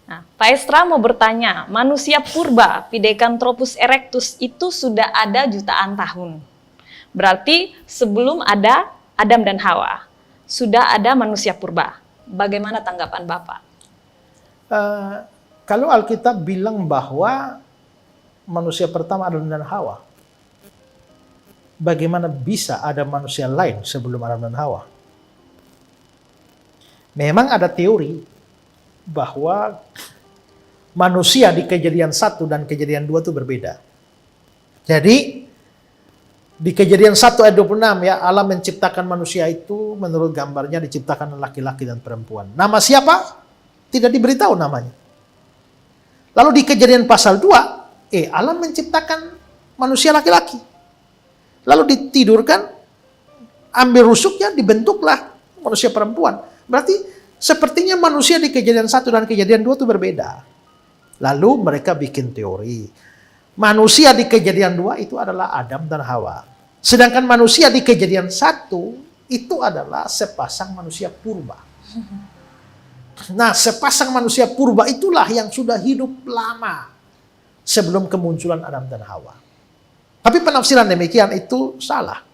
Nah, Pak Estra mau bertanya, manusia purba, Pithecanthropus erectus itu sudah ada jutaan tahun. Berarti sebelum ada Adam dan Hawa, sudah ada manusia purba. Bagaimana tanggapan Bapak? Kalau Alkitab bilang bahwa manusia pertama Adam dan Hawa, bagaimana bisa ada manusia lain sebelum Adam dan Hawa? Memang ada teori bahwa manusia di Kejadian 1 dan Kejadian 2 itu berbeda. Jadi di Kejadian 1 ayat 26 ya, Allah menciptakan manusia itu menurut gambarnya diciptakan laki-laki dan perempuan. Nama siapa? Tidak diberitahu namanya. Lalu di Kejadian pasal 2, Allah menciptakan manusia laki-laki. Lalu ditidurkan, ambil rusuknya, dibentuklah manusia perempuan. Berarti sepertinya manusia di Kejadian 1 dan Kejadian 2 itu berbeda. Lalu mereka bikin teori. Manusia di Kejadian 2 itu adalah Adam dan Hawa. Sedangkan manusia di Kejadian 1 itu adalah sepasang manusia purba. Nah, sepasang manusia purba itulah yang sudah hidup lama sebelum kemunculan Adam dan Hawa. Tapi penafsiran demikian itu salah.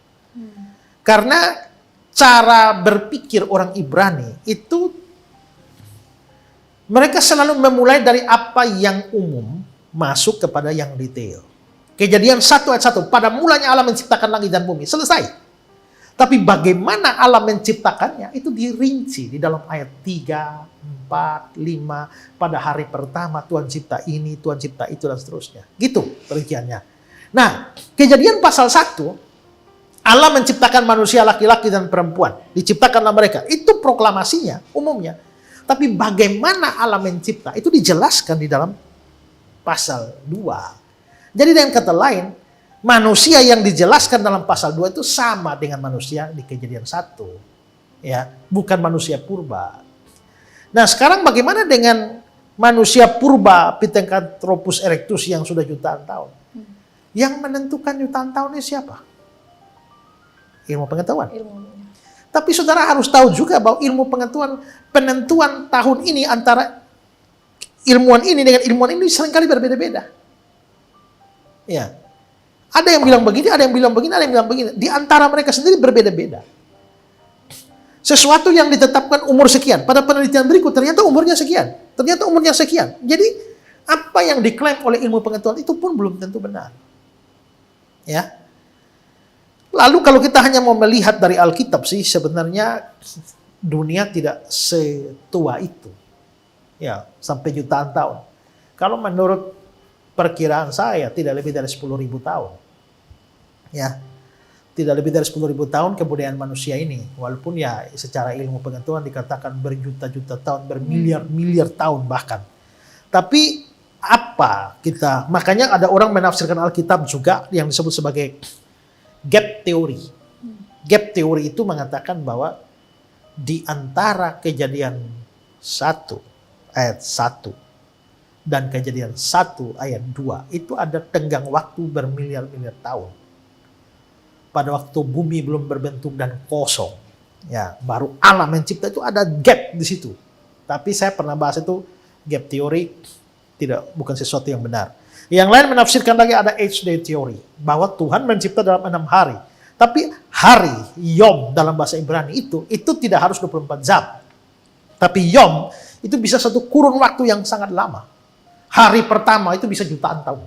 Karena cara berpikir orang Ibrani itu mereka selalu memulai dari apa yang umum masuk kepada yang detail. Kejadian 1 ayat 1, pada mulanya Allah menciptakan langit dan bumi, selesai. Tapi bagaimana Allah menciptakannya itu dirinci di dalam ayat 3, 4, 5, pada hari pertama Tuhan cipta ini, Tuhan cipta itu dan seterusnya. Gitu perinciannya. Nah, Kejadian pasal 1, Allah menciptakan manusia laki-laki dan perempuan. Diciptakanlah mereka. Itu proklamasinya, umumnya. Tapi bagaimana Allah mencipta, itu dijelaskan di dalam pasal 2. Jadi dengan kata lain, manusia yang dijelaskan dalam pasal 2 itu sama dengan manusia di Kejadian 1. Ya, bukan manusia purba. Nah, sekarang bagaimana dengan manusia purba Pithecanthropus erectus yang sudah jutaan tahun? Yang menentukan jutaan tahun ini siapa? Ilmu pengetahuan. Tapi saudara harus tahu juga bahwa ilmu pengetahuan, penentuan tahun ini antara ilmuwan ini dengan ilmuwan ini seringkali berbeda-beda. Ya. Ada yang bilang begini, ada yang bilang begini, ada yang bilang begini. Di antara mereka sendiri berbeda-beda. Sesuatu yang ditetapkan umur sekian, pada penelitian berikut ternyata umurnya sekian. Ternyata umurnya sekian. Jadi apa yang diklaim oleh ilmu pengetahuan itu pun belum tentu benar. Ya. Lalu kalau kita hanya mau melihat dari Alkitab sih, sebenarnya dunia tidak setua itu. Ya, sampai jutaan tahun. Kalau menurut perkiraan saya tidak lebih dari 10.000 tahun. Ya. Tidak lebih dari 10.000 tahun kebudayaan manusia ini. Walaupun ya secara ilmu pengetahuan dikatakan berjuta-juta tahun, bermiliar-miliar tahun bahkan. Tapi apa kita, makanya ada orang menafsirkan Alkitab juga yang disebut sebagai gap teori. Gap teori itu mengatakan bahwa di antara Kejadian 1 ayat 1 dan Kejadian 1 ayat 2 itu ada tenggang waktu bermiliar-miliar tahun. Pada waktu bumi belum berbentuk dan kosong, ya, baru Allah mencipta, itu ada gap di situ. Tapi saya pernah bahas itu, gap teori bukan sesuatu yang benar. Yang lain menafsirkan lagi ada H-day teori, bahwa Tuhan mencipta dalam 6 hari. Tapi hari, Yom dalam bahasa Ibrani itu tidak harus 24 jam. Tapi Yom itu bisa satu kurun waktu yang sangat lama. Hari pertama itu bisa jutaan tahun.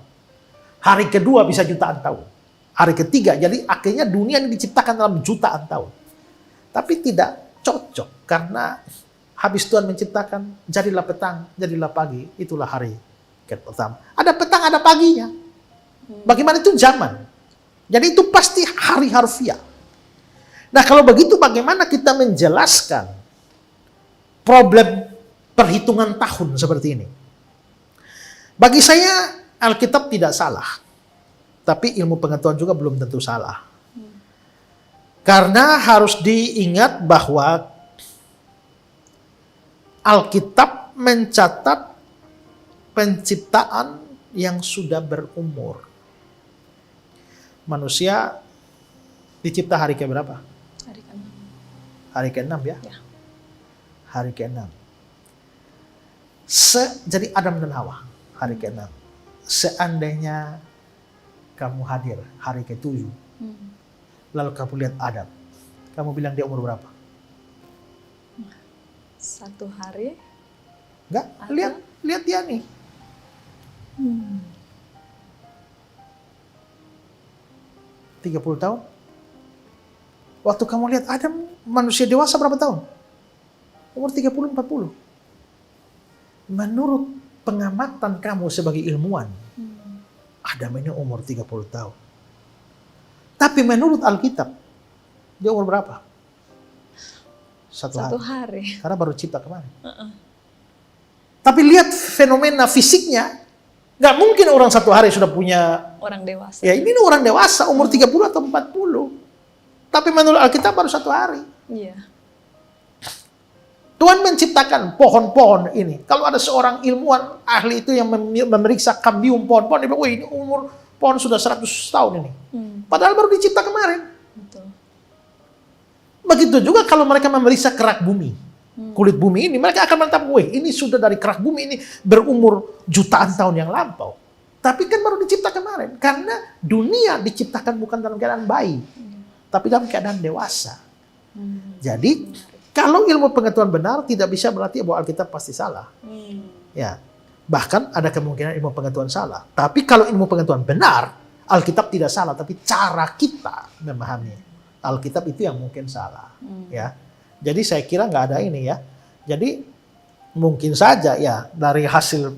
Hari kedua bisa jutaan tahun. Hari ketiga, jadi akhirnya dunia ini diciptakan dalam jutaan tahun. Tapi tidak cocok, karena habis Tuhan menciptakan, jadilah petang, jadilah pagi, itulah hari pertama. Ada petang, ada paginya. Bagaimana itu zaman? Jadi itu pasti hari harfiah. Nah, kalau begitu bagaimana kita menjelaskan problem perhitungan tahun seperti ini? Bagi saya Alkitab tidak salah. Tapi ilmu pengetahuan juga belum tentu salah. Karena harus diingat bahwa Alkitab mencatat penciptaan yang sudah berumur. Manusia dicipta hari ke berapa? Hari ke-6. Hari ke-6 ya? Ya. Hari ke-6. Jadi Adam dan Hawa hari ke-6. Seandainya kamu hadir hari ke-7, lalu kamu lihat Adam, kamu bilang dia umur berapa? 1 hari. Enggak, lihat dia nih. 30 tahun. Waktu kamu lihat Adam, manusia dewasa berapa tahun? Umur 30-40. Menurut pengamatan kamu sebagai ilmuwan, Adam ini umur 30 tahun. Tapi menurut Alkitab, dia umur berapa? 1 hari. Karena baru cipta kemarin. Tapi lihat fenomena fisiknya, nggak mungkin orang 1 hari sudah punya Orang dewasa. ya ini orang dewasa umur 30 atau 40. Tapi menurut Alkitab baru 1 hari. Iya. Tuhan menciptakan pohon-pohon ini. Kalau ada seorang ilmuwan ahli itu yang memeriksa kambium pohon-pohon, dia bilang, wah ini umur pohon sudah 100 tahun ini. Padahal baru dicipta kemarin. Betul. Begitu juga kalau mereka memeriksa kerak bumi. Kulit bumi ini, mereka akan menetapkan, wah ini sudah dari kerak bumi ini berumur jutaan tahun yang lampau. Tapi kan baru dicipta kemarin. Karena dunia diciptakan bukan dalam keadaan bayi, tapi dalam keadaan dewasa. Jadi, kalau ilmu pengetahuan benar, tidak bisa berarti bahwa Alkitab pasti salah. Ya, bahkan ada kemungkinan ilmu pengetahuan salah. Tapi kalau ilmu pengetahuan benar, Alkitab tidak salah, tapi cara kita memahami Alkitab itu yang mungkin salah. Ya, jadi saya kira nggak ada ini ya. Jadi mungkin saja ya dari hasil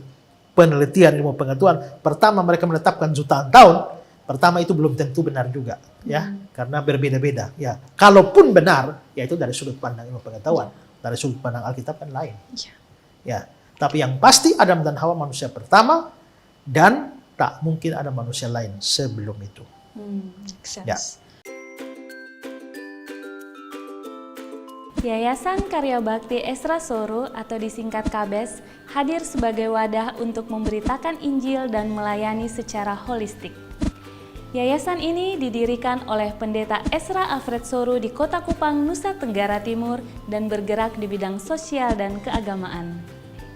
penelitian ilmu pengetahuan, pertama mereka menetapkan jutaan tahun, pertama itu belum tentu benar juga ya, karena berbeda-beda ya. Kalaupun benar, ya itu dari sudut pandang ilmu pengetahuan, dari sudut pandang Alkitab kan lain. Ya, tapi yang pasti Adam dan Hawa manusia pertama dan tak mungkin ada manusia lain sebelum itu. Ya. Yayasan Karya Bakti Esra Soro atau disingkat KABES hadir sebagai wadah untuk memberitakan Injil dan melayani secara holistik. Yayasan ini didirikan oleh Pendeta Esra Alfred Soro di Kota Kupang, Nusa Tenggara Timur dan bergerak di bidang sosial dan keagamaan.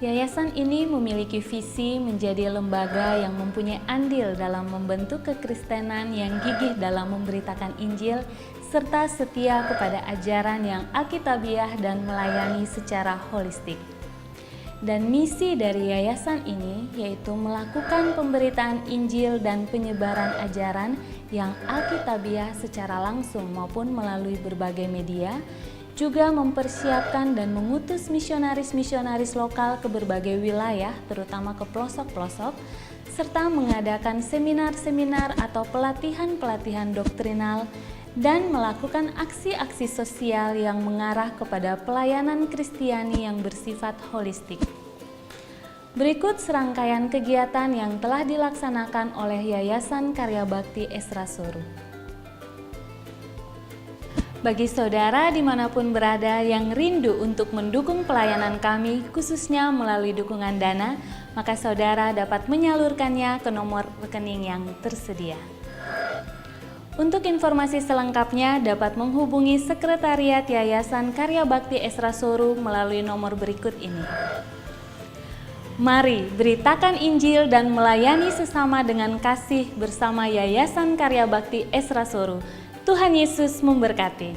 Yayasan ini memiliki visi menjadi lembaga yang mempunyai andil dalam membentuk kekristenan yang gigih dalam memberitakan Injil serta setia kepada ajaran yang alkitabiah dan melayani secara holistik. Dan misi dari yayasan ini yaitu melakukan pemberitaan Injil dan penyebaran ajaran yang alkitabiah secara langsung maupun melalui berbagai media, juga mempersiapkan dan mengutus misionaris-misionaris lokal ke berbagai wilayah, terutama ke pelosok-pelosok, serta mengadakan seminar-seminar atau pelatihan-pelatihan doktrinal, dan melakukan aksi-aksi sosial yang mengarah kepada pelayanan Kristiani yang bersifat holistik. Berikut serangkaian kegiatan yang telah dilaksanakan oleh Yayasan Karya Bakti Esra Soro. Bagi saudara dimanapun berada yang rindu untuk mendukung pelayanan kami, khususnya melalui dukungan dana, maka saudara dapat menyalurkannya ke nomor rekening yang tersedia. Untuk informasi selengkapnya dapat menghubungi Sekretariat Yayasan Karya Bakti Esra Soro melalui nomor berikut ini. Mari beritakan Injil dan melayani sesama dengan kasih bersama Yayasan Karya Bakti Esra Soro. Tuhan Yesus memberkati.